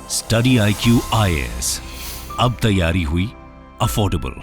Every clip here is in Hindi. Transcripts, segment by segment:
स्टडी IQ IAS, अब तैयारी हुई अफोर्डेबल।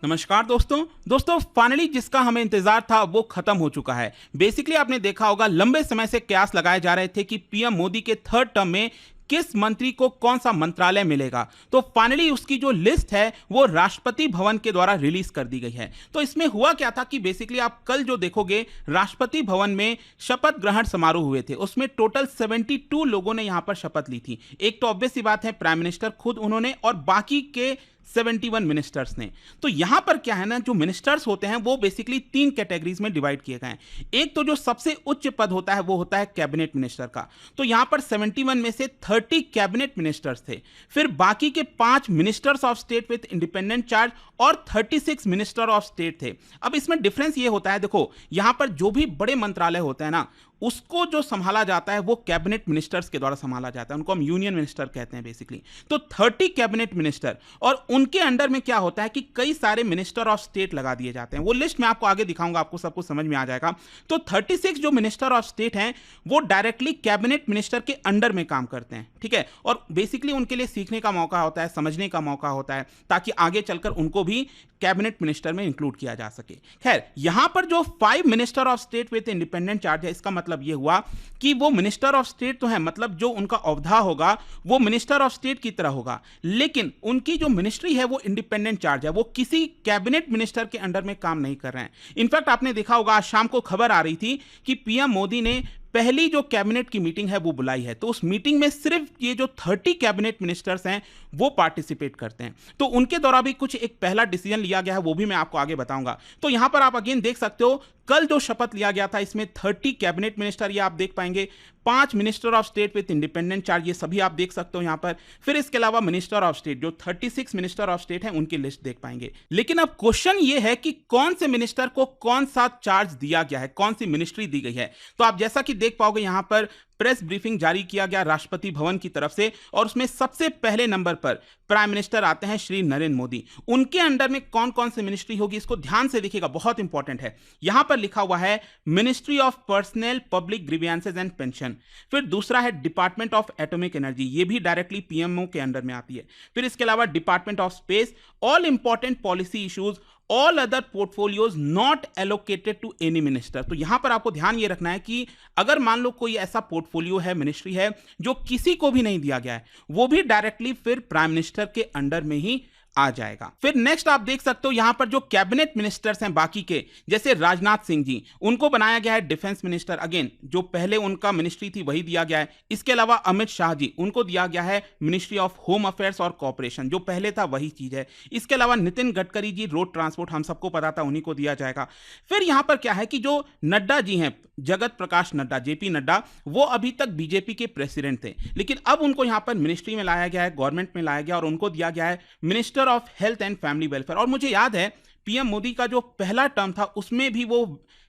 नमस्कार दोस्तों फाइनली जिसका हमें इंतजार था वो खत्म हो चुका है। बेसिकली आपने देखा होगा लंबे समय से कयास लगाए जा रहे थे कि पीएम मोदी के थर्ड टर्म में किस मंत्री को कौन सा मंत्रालय मिलेगा। तो फाइनली उसकी जो लिस्ट है वो राष्ट्रपति भवन के द्वारा रिलीज कर दी गई है। तो इसमें हुआ क्या था कि बेसिकली आप कल जो देखोगे राष्ट्रपति भवन में शपथ ग्रहण समारोह हुए थे, उसमें टोटल 72 लोगों ने यहां पर शपथ ली थी। एक तो ऑब्वियस सी बात है प्राइम मिनिस्टर खुद उन्होंने और बाकी के 71 मिनिस्टर्स ने। तो यहां पर क्या है ना, जो मिनिस्टर्स होते हैं वो बेसिकली 3 कैटेगरीज में डिवाइड किए गए हैं। एक तो जो सबसे उच्च पद होता है वो होता है कैबिनेट मिनिस्टर का। तो यहां पर 71 में से 30 कैबिनेट मिनिस्टर्स थे। फिर बाकी के 5 ministers of state with independent charge और 36 मिनिस्टर ऑफ स्टेट थे। अब इसमें डिफरेंस ये होता है, देखो यहां पर जो भी बड़े मंत्रालय होते हैं ना उसको जो संभाला जाता है वो कैबिनेट मिनिस्टर्स के द्वारा संभाला जाता है, उनको हम यूनियन मिनिस्टर कहते हैं बेसिकली। तो 30 कैबिनेट मिनिस्टर और उनके अंडर में क्या होता है कि कई सारे मिनिस्टर ऑफ स्टेट लगा दिए जाते हैं। वो लिस्ट मैं आपको आगे दिखाऊंगा, आपको सब कुछ समझ में आ जाएगा। तो 36 जो मिनिस्टर ऑफ स्टेट हैं वो डायरेक्टली कैबिनेट मिनिस्टर के अंडर में काम करते हैं, ठीक है। और बेसिकली उनके लिए सीखने का मौका होता है, समझने का मौका होता है, ताकि आगे चलकर उनको भी कैबिनेट मिनिस्टर में इंक्लूड किया जा सके। खैर यहां पर जो 5 minister of state with independent charge है, इसका मतलब यह हुआ कि वो मिनिस्टर ऑफ स्टेट तो है, मतलब जो उनका ओहदा होगा वो मिनिस्टर ऑफ स्टेट की तरह होगा, लेकिन उनकी जो मिनिस्ट्री है वो इंडिपेंडेंट चार्ज है, वो किसी कैबिनेट मिनिस्टर के अंडर में काम नहीं कर रहे हैं। इनफैक्ट आपने देखा होगा आज शाम को खबर आ रही थी कि पीएम मोदी ने पहली जो कैबिनेट की मीटिंग है वो बुलाई है। तो उस मीटिंग में सिर्फ ये जो 30 कैबिनेट मिनिस्टर्स हैं वो पार्टिसिपेट करते हैं। तो उनके द्वारा भी कुछ एक पहला डिसीजन लिया गया है, वो भी मैं आपको आगे बताऊंगा। तो यहां पर आप अगेन देख सकते हो कल जो शपथ लिया गया था इसमें 30 कैबिनेट मिनिस्टर ये आप देख पाएंगे, 5 minister of state with independent charge ये सभी आप देख सकते हो यहां पर। फिर इसके अलावा मिनिस्टर ऑफ स्टेट जो 36 मिनिस्टर ऑफ स्टेट हैं उनकी लिस्ट देख पाएंगे। लेकिन अब क्वेश्चन ये है कि कौन से मिनिस्टर को कौन सा चार्ज दिया गया है, कौन सी मिनिस्ट्री दी गई है। तो आप जैसा कि देख पाओगे यहां पर प्रेस ब्रीफिंग जारी किया गया राष्ट्रपति भवन की तरफ से और उसमें सबसे पहले नंबर पर प्राइम मिनिस्टर आते हैं श्री नरेंद्र मोदी। उनके अंडर में कौन कौन सी मिनिस्ट्री होगी इसको ध्यान से देखिएगा, बहुत इंपॉर्टेंट है। यहां पर लिखा हुआ है ministry of personnel public grievances and pension. फिर दूसरा है डिपार्टमेंट ऑफ एटॉमिक एनर्जी, ये भी डायरेक्टली पीएमओ के अंडर में आती है। फिर इसके अलावा department of space, all important policy issues, all other portfolios not allocated to any minister. तो यहां पर आपको ध्यान ये रखना है कि अगर मान लो कोई ऐसा पोर्टफोलियो है, मिनिस्ट्री है जो किसी को भी नहीं दिया गया है, वो भी डायरेक्टली फिर प्राइम मिनिस्टर के अंडर में ही आ जाएगा। फिर नेक्स्ट आप देख सकते हो यहां पर जो कैबिनेट मिनिस्टर्स हैं बाकी के, जैसे राजनाथ सिंह जी, उनको बनाया गया है डिफेंस मिनिस्टर। अगेन जो पहले उनका मिनिस्ट्री थी वही दिया गया है। इसके अलावा अमित शाह जी, उनको दिया गया है मिनिस्ट्री ऑफ होम अफेयर्स और कॉर्पोरेशन, जो पहले था वही चीज है। इसके अलावा नितिन गडकरी जी रोड ट्रांसपोर्ट, हम सबको पता था उन्हीं को दिया जाएगा। फिर यहां पर क्या है कि जो नड्डा जी हैं, जगत प्रकाश नड्डा, जेपी नड्डा, वो अभी तक बीजेपी के प्रेसिडेंट थे, लेकिन अब उनको यहां पर मिनिस्ट्री में लाया गया है, गवर्नमेंट में लाया गया और उनको दिया गया है minister of health and family welfare. और मुझे याद है पीएम मोदी का जो पहला टर्म था उसमें भी वो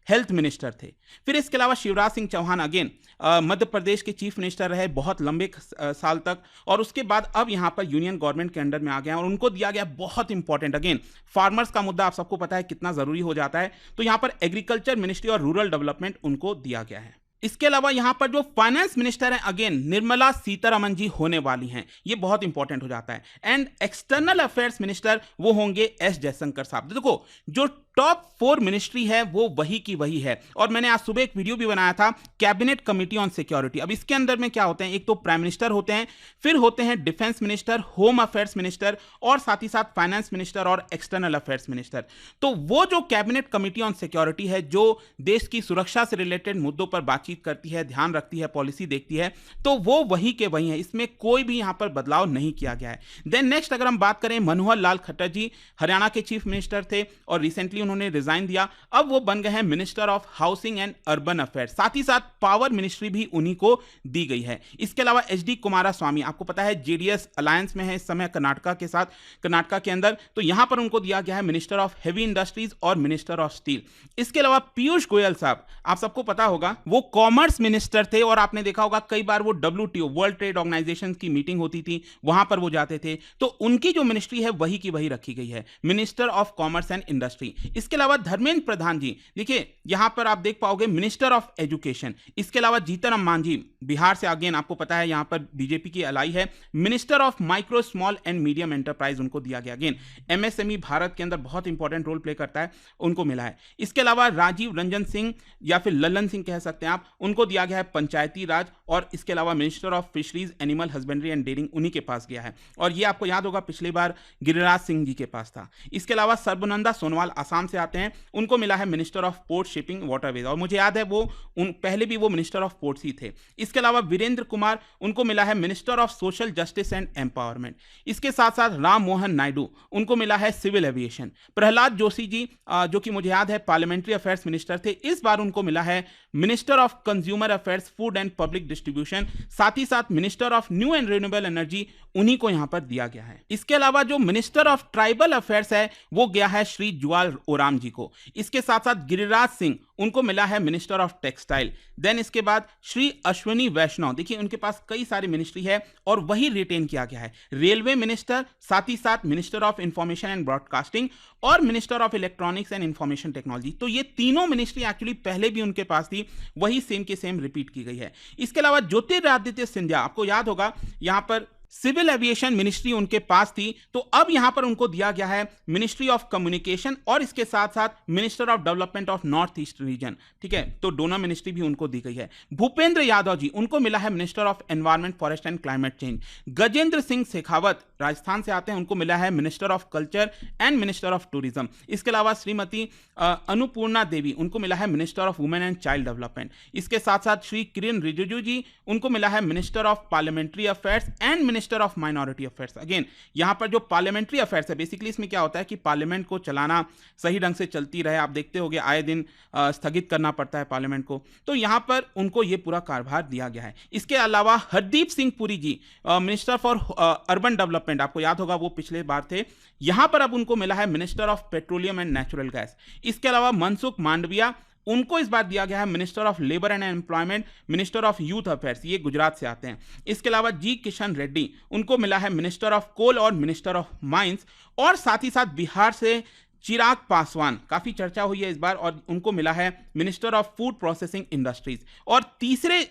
हेल्थ मिनिस्टर थे। फिर इसके अलावा शिवराज सिंह चौहान अगेन मध्य प्रदेश के चीफ मिनिस्टर रहे बहुत लंबे साल तक, और उसके बाद अब यहां पर यूनियन गवर्नमेंट के अंडर में आ गए और उनको दिया गया बहुत इंपॉर्टेंट, अगेन फार्मर्स का मुद्दा आप सबको पता है कितना जरूरी हो जाता है, तो यहां पर एग्रीकल्चर मिनिस्ट्री और रूरल डेवलपमेंट उनको दिया गया है। इसके अलावा यहां पर जो फाइनेंस मिनिस्टर हैं अगेन निर्मला सीतारमण जी होने वाली हैं, ये बहुत इंपॉर्टेंट हो जाता है। एंड एक्सटर्नल अफेयर्स मिनिस्टर वो होंगे एस जयशंकर साहब। देखो जो टॉप 4 मिनिस्ट्री है वो वही की वही है, और मैंने आज सुबह एक वीडियो भी बनाया था कैबिनेट कमिटी ऑन सिक्योरिटी। अब इसके अंदर में क्या होते हैं, एक तो प्राइम मिनिस्टर होते हैं, फिर होते हैं defence minister, home affairs minister और साथ ही साथ फाइनेंस मिनिस्टर और एक्सटर्नल अफेयर्स मिनिस्टर। तो वो जो कैबिनेट कमिटी ऑन सिक्योरिटी है जो देश की सुरक्षा से रिलेटेड मुद्दों पर बातचीत करती है, ध्यान रखती है, पॉलिसी देखती है, तो वो वही के वही है, इसमें कोई भी यहां पर बदलाव नहीं किया गया है। देन नेक्स्ट अगर हम बात करें, मनोहर लाल खट्टर जी हरियाणा के चीफ मिनिस्टर थे और रिसेंटली उन्होंने रिजाइन दिया, अब वो बन गए हैं minister of housing and urban affairs. साथ ही साथ पावर मिनिस्ट्री भी उन्हीं को दी गई है। इसके अलावा एचडी कुमारस्वामी, आपको पता है जेडीएस अलायंस में है इस समय कर्नाटका के साथ, कर्नाटका के अंदर, तो यहां पर उनको दिया गया है मिनिस्टर ऑफ हेवी इंडस्ट्रीज और मिनिस्टर ऑफ स्टील। इसके अलावा पीयूष गोयल साहब, आप सबको पता होगा वो कॉमर्स मिनिस्टर थे और आपने देखा होगा कई बार वो WTO वर्ल्ड ट्रेड ऑर्गेनाइजेशन की मीटिंग होती थी वहां पर वो जाते थे, तो उनकी जो मिनिस्ट्री है वही की वही रखी गई है, minister of commerce and industry. इसके अलावा धर्मेंद्र प्रधान जी, देखिए यहां पर आप देख पाओगे मिनिस्टर ऑफ एजुकेशन। इसके अलावा जीतन राम मांझी बिहार से, अगेन आपको पता है यहां पर बीजेपी की अलाई है, minister of micro small and medium enterprise उनको दिया गया। अगेन एमएसएमई भारत के अंदर बहुत इंपॉर्टेंट रोल प्ले करता है, उनको मिला है। इसके अलावा राजीव रंजन सिंह या फिर ललन सिंह कह सकते हैं आप, उनको दिया गया है पंचायती राज। और इसके अलावा minister of fisheries, animal husbandry and dairying उन्हीं के पास गया है। और ये आपको याद होगा पिछली बार गिरिराज सिंह जी के पास था। इसके अलावा सर्बानंदा सोनोवाल आसाम से आते हैं, उनको मिला है minister of port, shipping, waterways. और मुझे याद है वो पहले भी वो मिनिस्टर ऑफ पोर्ट्स ही थे। इसके अलावा वीरेंद्र कुमार, उनको मिला है minister of social justice and empowerment. इसके साथ साथ राम मोहन नायडू, उनको मिला है सिविल एविएशन। प्रहलाद जोशी जी, जो कि मुझे याद है पार्लियामेंट्री अफेयर्स मिनिस्टर थे, इस बार उनको मिला है minister of consumer affairs, food and public distribution. साथ ही साथ minister of new and renewable energy उन्हीं को यहां पर दिया गया है। इसके अलावा जो मिनिस्टर ऑफ ट्राइबल अफेयर्स है वो गया है श्री जुआल ओराम जी को। इसके साथ साथ गिरिराज सिंह, उनको मिला है मिनिस्टर ऑफ टेक्सटाइल। देन इसके बाद श्री अश्विनी वैष्णव, देखिए उनके पास कई सारी मिनिस्ट्री है और वही रिटेन किया गया है। रेलवे मिनिस्टर, साथ ही साथ minister of information and broadcasting और minister of electronics and information technology. तो ये तीनों मिनिस्ट्री एक्चुअली पहले भी उनके पास थी, वही सेम के सेम रिपीट की गई है। इसके अलावा ज्योतिरादित्य सिंधिया, आपको याद होगा यहां पर सिविल एविएशन मिनिस्ट्री उनके पास थी, तो अब यहां पर उनको दिया गया है मिनिस्ट्री ऑफ कम्युनिकेशन और इसके साथ साथ minister of development of north east region. ठीक है, तो दोनों मिनिस्ट्री भी उनको दी गई है। भूपेंद्र यादव जी, उनको मिला है minister of environment, forest and climate change. Gajendra Singh Shekhawat Rajasthan से आते हैं, उनको मिला है minister of culture and minister of tourism. इसके अलावा श्रीमती अनुपूर्णा देवी, उनको मिला है minister of women and child development. इसके साथ साथ श्री किरण रिजिजू जी, उनको मिला है minister of parliamentary affairs and minister of minority affairs. Again यहां पर जो पार्लियामेंट्री अफेयर्स है, बेसिकली इसमें क्या होता है कि पार्लियामेंट को चलाना सही ढंग से चलती रहे। आप देखते होंगे आए दिन स्थगित करना पड़ता है पार्लियामेंट को, तो यहां पर उनको यह पूरा कार्यभार दिया गया है। इसके अलावा हरदीप सिंह पुरी जी, मिनिस्टर फॉर अर्बन डेवलपमेंट, आपको याद होगा वो पिछले बार थे, यहां पर अब उनको मिला है minister of petroleum and natural gas. इसके अलावा मनसुख मांडविया, उनको इस बार दिया गया है minister of labour and employment, minister of youth affairs, ये गुजरात से आते हैं। इसके अलावा जी किशन रेड्डी, उनको मिला है मिनिस्टर ऑफ कोल और मिनिस्टर ऑफ माइंस। और साथ ही साथ बिहार से चिराग पासवान, काफी चर्चा हुई है इस बार, और उनको मिला है minister of food processing industries. और तीसरे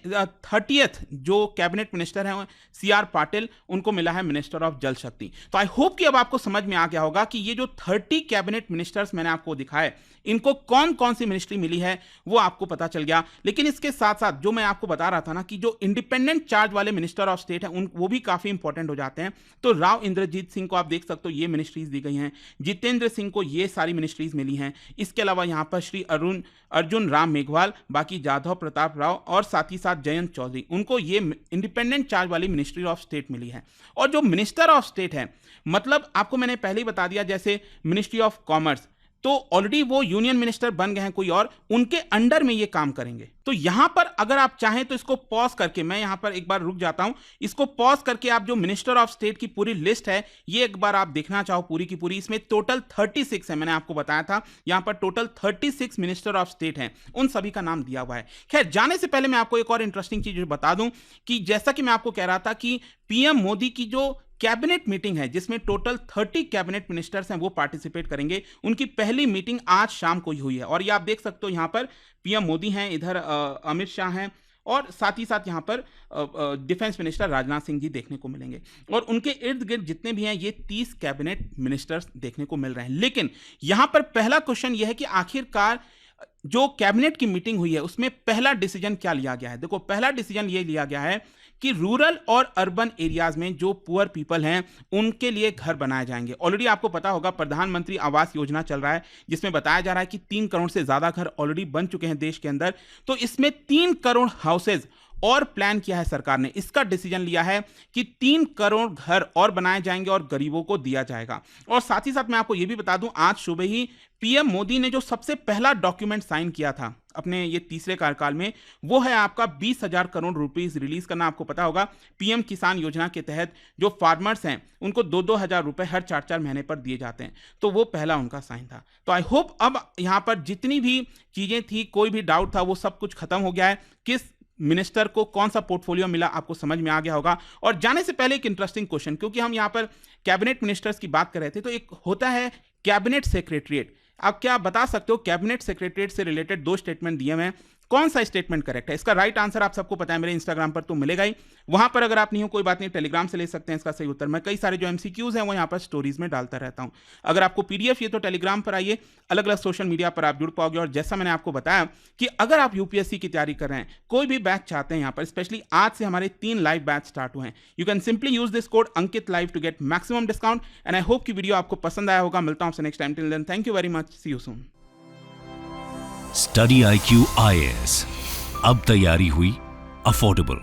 30th जो कैबिनेट मिनिस्टर हैं सीआर पाटिल, उनको मिला है मिनिस्टर ऑफ जल शक्ति। तो आई होप कि अब आपको समझ में आ गया होगा कि ये जो 30 कैबिनेट मिनिस्टर्स मैंने आपको दिखाए, इनको कौन कौन सी मिनिस्ट्री मिली है वो आपको पता चल गया। लेकिन इसके साथ साथ जो मैं आपको बता रहा था ना कि जो इंडिपेंडेंट चार्ज वाले मिनिस्टर ऑफ स्टेट हैं वो भी काफी इंपॉर्टेंट हो जाते हैं। तो राव इंद्रजीत सिंह को आप देख सकते हो, ये मिनिस्ट्रीज दी गई हैं। जितेंद्र सिंह को ये सारी मिनिस्ट्रीज मिली हैं। इसके अलावा यहां पर श्री अर्जुन राम मेघवाल, बाकी जाधव प्रताप राव और साथ ही साथ जयंत चौधरी, उनको ये इंडिपेंडेंट चार्ज वाली मिनिस्ट्री ऑफ स्टेट मिली है। और जो मिनिस्टर ऑफ स्टेट है, मतलब आपको मैंने पहले ही बता दिया, जैसे मिनिस्ट्री ऑफ कॉमर्स, तो ऑलरेडी वो यूनियन मिनिस्टर बन गए हैं कोई और, उनके अंडर में ये काम करेंगे। तो यहां पर अगर आप चाहें तो इसको पॉज करके, मैं यहां पर एक बार रुक जाता हूं, इसको पॉज करके आप जो मिनिस्टर ऑफ स्टेट की पूरी लिस्ट है ये एक बार आप देखना चाहो पूरी की पूरी। इसमें टोटल 36 है, मैंने आपको बताया था यहां पर टोटल 36 मिनिस्टर ऑफ स्टेट हैं, उन सभी का नाम दिया हुआ है। खैर, जाने से पहले मैं आपको एक और इंटरेस्टिंग चीज बता दूं कि जैसा कि मैं आपको कह रहा था कि पीएम मोदी की जो कैबिनेट मीटिंग है जिसमें टोटल 30 कैबिनेट मिनिस्टर्स हैं वो पार्टिसिपेट करेंगे, उनकी पहली मीटिंग आज शाम को ही हुई है। और ये आप देख सकते हो, यहां पर पीएम मोदी हैं, इधर अमित शाह हैं और साथ ही साथ यहां पर डिफेंस मिनिस्टर राजनाथ सिंह जी देखने को मिलेंगे। और उनके इर्द गिर्द जितने भी हैं ये 30 कैबिनेट मिनिस्टर्स देखने को मिल रहे हैं। लेकिन यहां पर पहला क्वेश्चन यह है कि आखिरकार जो कैबिनेट की मीटिंग हुई है उसमें पहला डिसीजन क्या लिया गया है। देखो, पहला डिसीजन ये लिया गया है कि रूरल और अर्बन एरियाज में जो पुअर पीपल हैं उनके लिए घर बनाए जाएंगे। ऑलरेडी आपको पता होगा प्रधानमंत्री आवास योजना चल रहा है जिसमें बताया जा रहा है कि 3 करोड़ से ज्यादा घर ऑलरेडी बन चुके हैं देश के अंदर। तो इसमें 3 करोड़ हाउसेज और प्लान किया है सरकार ने। इसका डिसीजन लिया है कि 3 करोड़ घर और बनाए जाएंगे और गरीबों को दिया जाएगा। और साथ ही साथ मैं आपको यह भी बता दूं, आज सुबह ही पीएम मोदी ने जो सबसे पहला डॉक्यूमेंट साइन किया था अपने ये तीसरे कार्यकाल में, वो है आपका 20,000 करोड़ रुपीस रिलीज करना। आपको पता होगा पीएम किसान योजना के तहत जो फार्मर्स हैं उनको 2-2 हजार रुपए हर 4-4 महीने पर दिए जाते हैं, तो वो पहला उनका साइन था। तो आई होप अब यहां पर जितनी भी चीजें थी, कोई भी डाउट था, वो सब कुछ खत्म हो गया है। किस मिनिस्टर को कौन सा पोर्टफोलियो मिला आपको समझ में आ गया होगा। और जाने से पहले एक इंटरेस्टिंग क्वेश्चन, क्योंकि हम यहां पर कैबिनेट मिनिस्टर्स की बात कर रहे थे, तो एक होता है कैबिनेट सेक्रेटरीट। आप क्या बता सकते हो कैबिनेट सेक्रेटरीट से रिलेटेड 2 स्टेटमेंट दिए हुए हैं, कौन सा स्टेटमेंट करेक्ट है? इसका राइट आंसर आप सबको पता है, मेरे इंस्टाग्राम पर तो मिलेगा ही। वहां पर अगर आप नहीं हो कोई बात नहीं, टेलीग्राम से ले सकते हैं इसका सही उत्तर। मैं कई सारे जो एमसीक्यूज हैं वो यहाँ पर स्टोरीज में डालता रहता हूँ। अगर आपको पीडीएफ ये तो टेलीग्राम पर आइए, अलग अलग सोशल मीडिया पर आप जुड़ पाओगे। और जैसा मैंने आपको बताया कि अगर आप यूपीएससी की तैयारी कर रहे हैं, कोई भी बैच चाहते हैं यहाँ पर, स्पेशली आज से हमारे 3 लाइव बैच स्टार्ट हुए हैं, you can simply use this code Ankit live to get maximum discount. And I hope कि वीडियो आपको पसंद आया होगा। मिलता हूँ आपसे next time. Till then thank you very much, see you soon. Study IQ IAS, अब तैयारी हुई अफोर्डेबल।